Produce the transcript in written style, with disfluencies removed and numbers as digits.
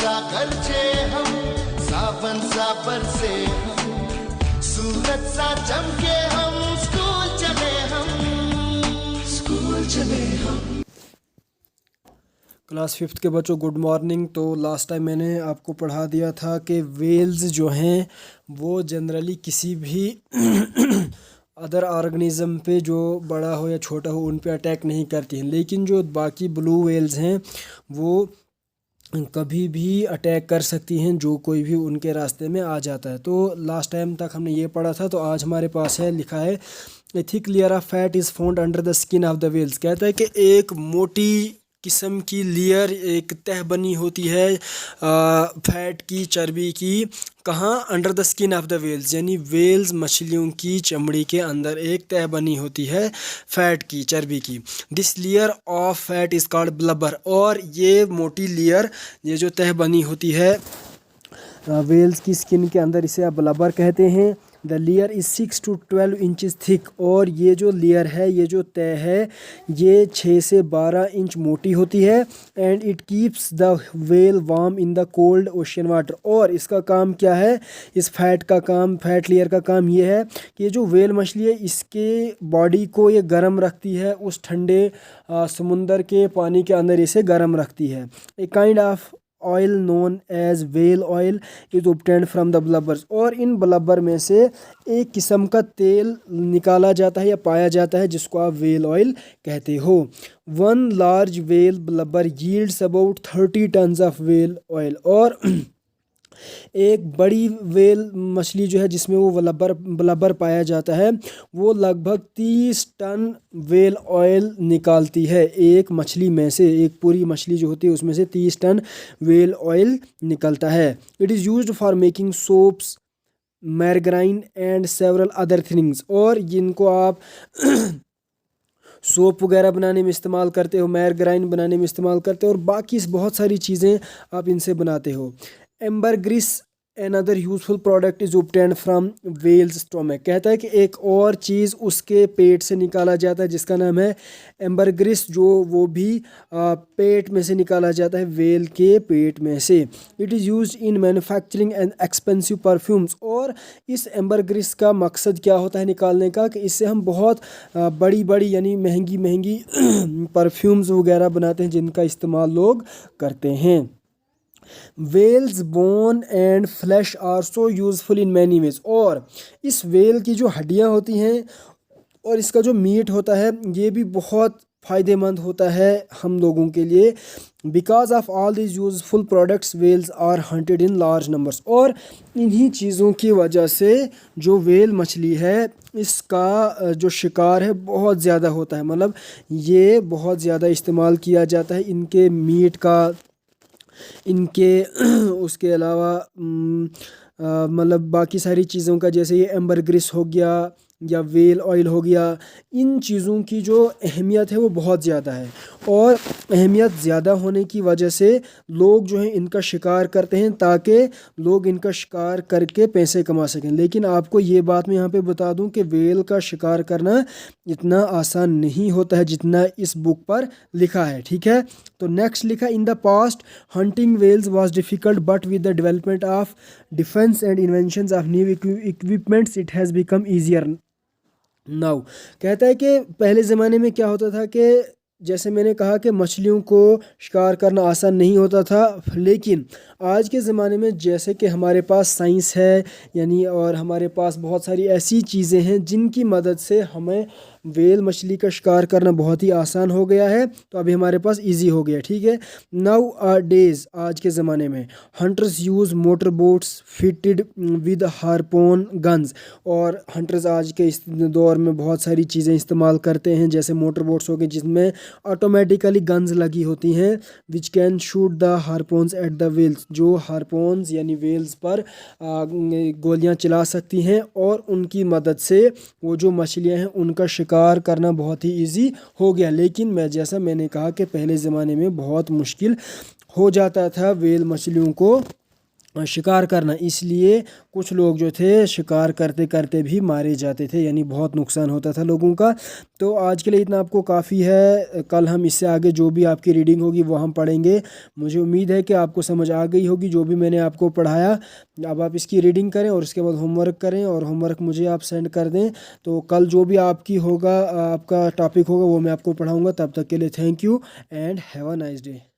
सा गरजे हम, सावन सा बरसे हम, सूरज सा चमके हम, स्कूल चले हम, स्कूल चले हम। क्लास 5th के बच्चों गुड मॉर्निंग। तो लास्ट टाइम मैंने आपको पढ़ा दिया था कि वेल्स जो हैं वो जनरली किसी भी अदर ऑर्गेनिज़म पे जो बड़ा हो या छोटा हो उन पे अटैक नहीं करती हैं, लेकिन जो बाकी ब्लू वेल्स हैं वो कभी भी अटैक कर सकती हैं जो कोई भी उनके रास्ते में आ जाता है। तो लास्ट टाइम तक हमने ये पढ़ा था। तो आज हमारे पास है, लिखा है a thick layer of fat is found under the skin of the whales. कहता है कि एक मोटी किस्म की लेयर, एक तह बनी होती है फैट की, चर्बी की। कहाँ? Under the skin of the whales, यानी वेल्स मछलियों की चमड़ी के अंदर एक तह बनी होती है फैट की, चर्बी की। This layer of fat is called blubber. और ये मोटी लेयर, ये जो तह बनी होती है वेल्स की स्किन के अंदर, इसे आप ब्लबर कहते हैं। The layer is 6 to 12 inches thick. और ये जो लेयर है, ये जो तह है, ये 6 से 12 इंच मोटी होती है। And it keeps the well warm in the cold ocean water. और इसका काम क्या है? इस फैट का काम, फैट लेयर का काम ये है कि ये जो वेल मछली है, इसके बॉडी को ये गर्म रखती है, उस ठंडे समुंदर के पानी के अंदर इसे गर्म रखती है। A kind of oil known as whale oil is obtained from the blubbers. और इन ब्लबर में से एक किस्म का तेल निकाला जाता है या पाया जाता है जिसको आप वेल ऑयल कहते हो। One large well blubber yields about 30 tons of well oil. और एक बड़ी वेल मछली जो है जिसमें वो ब्लबर पाया जाता है, वो लगभग 30 टन वेल ऑयल निकालती है। एक मछली में से, एक पूरी मछली जो होती है उसमें से 30 टन वेल ऑयल निकलता है। It is used for making soaps, margarine and several other things. और जिनको आप सोप वगैरह बनाने में इस्तेमाल करते हो, मैरग्राइन बनाने में इस्तेमाल करते हो, और बाकी बहुत सारी चीज़ें आप इनसे बनाते हो। Ambergris another useful product is obtained from whales stomach. कहता है कि एक और चीज़ उसके पेट से निकाला जाता है जिसका नाम है एम्बरग्रिस, जो वो भी पेट में से निकाला जाता है, वेल के पेट में से। It is used in manufacturing and expensive perfumes. और इस एम्बरग्रिस का मकसद क्या होता है निकालने का? कि इससे हम बहुत बड़ी बड़ी यानी महंगी महंगी परफ्यूम्स वगैरह बनाते हैं जिनका इस्तेमाल लोग करते हैं। Whales bone and flesh are so useful in many ways. और इस वेल की जो हड्डियां होती हैं और इसका जो मीट होता है, ये भी बहुत फ़ायदेमंद होता है हम लोगों के लिए। Because of all this useful products whales are hunted in large numbers. और इन्हीं चीज़ों की वजह से जो वेल मछली है, इसका जो शिकार है बहुत ज़्यादा होता है। मतलब ये बहुत ज़्यादा इस्तेमाल किया जाता है इनके मीट का, इनके उसके अलावा मतलब बाकी सारी चीज़ों का, जैसे ये एम्बरग्रिस हो गया या वेल ऑयल हो गया, इन चीज़ों की जो अहमियत है वो बहुत ज़्यादा है। और अहमियत ज़्यादा होने की वजह से लोग जो है इनका शिकार करते हैं ताकि लोग इनका शिकार करके पैसे कमा सकें। लेकिन आपको ये बात मैं यहाँ पे बता दूँ कि वेल का शिकार करना इतना आसान नहीं होता है जितना इस बुक पर लिखा है, ठीक है। तो नेक्स्ट लिखा, in the past hunting whales was difficult but with the development of defence and inventions of new equipments it has become easier now. कहता है कि पहले ज़माने में क्या होता था कि जैसे मैंने कहा कि मछलियों को शिकार करना आसान नहीं होता था, लेकिन आज के ज़माने में जैसे कि हमारे पास साइंस है यानी, और हमारे पास बहुत सारी ऐसी चीज़ें हैं जिनकी मदद से हमें वेल मछली का शिकार करना बहुत ही आसान हो गया है। तो अभी हमारे पास इजी हो गया, ठीक है। नाउ डेज, आज के ज़माने में hunters use motor boats fitted with harpoon guns. और हंटर्स आज के इस दौर में बहुत सारी चीज़ें इस्तेमाल करते हैं, जैसे मोटर बोट्स हो गए जिसमें ऑटोमेटिकली गन्स लगी होती हैं, which can shoot the harpoons at the whales, जो हारपोन्स यानी वेल्स पर गोलियां चला सकती हैं। और उनकी मदद से वो जो मछलियां हैं उनका शिकार करना बहुत ही इजी हो गया। लेकिन जैसा मैंने कहा कि पहले ज़माने में बहुत मुश्किल हो जाता था वेल मछलियों को शिकार करना, इसलिए कुछ लोग जो थे शिकार करते करते भी मारे जाते थे, यानी बहुत नुकसान होता था लोगों का। तो आज के लिए इतना आपको काफ़ी है, कल हम इससे आगे जो भी आपकी रीडिंग होगी वो हम पढ़ेंगे। मुझे उम्मीद है कि आपको समझ आ गई होगी जो भी मैंने आपको पढ़ाया। अब आप इसकी रीडिंग करें और उसके बाद होमवर्क करें और होमवर्क मुझे आप सेंड कर दें। तो कल जो भी आपकी होगा, आपका टॉपिक होगा, वो मैं आपको पढ़ाऊँगा। तब तक के लिए thank you and have a nice day.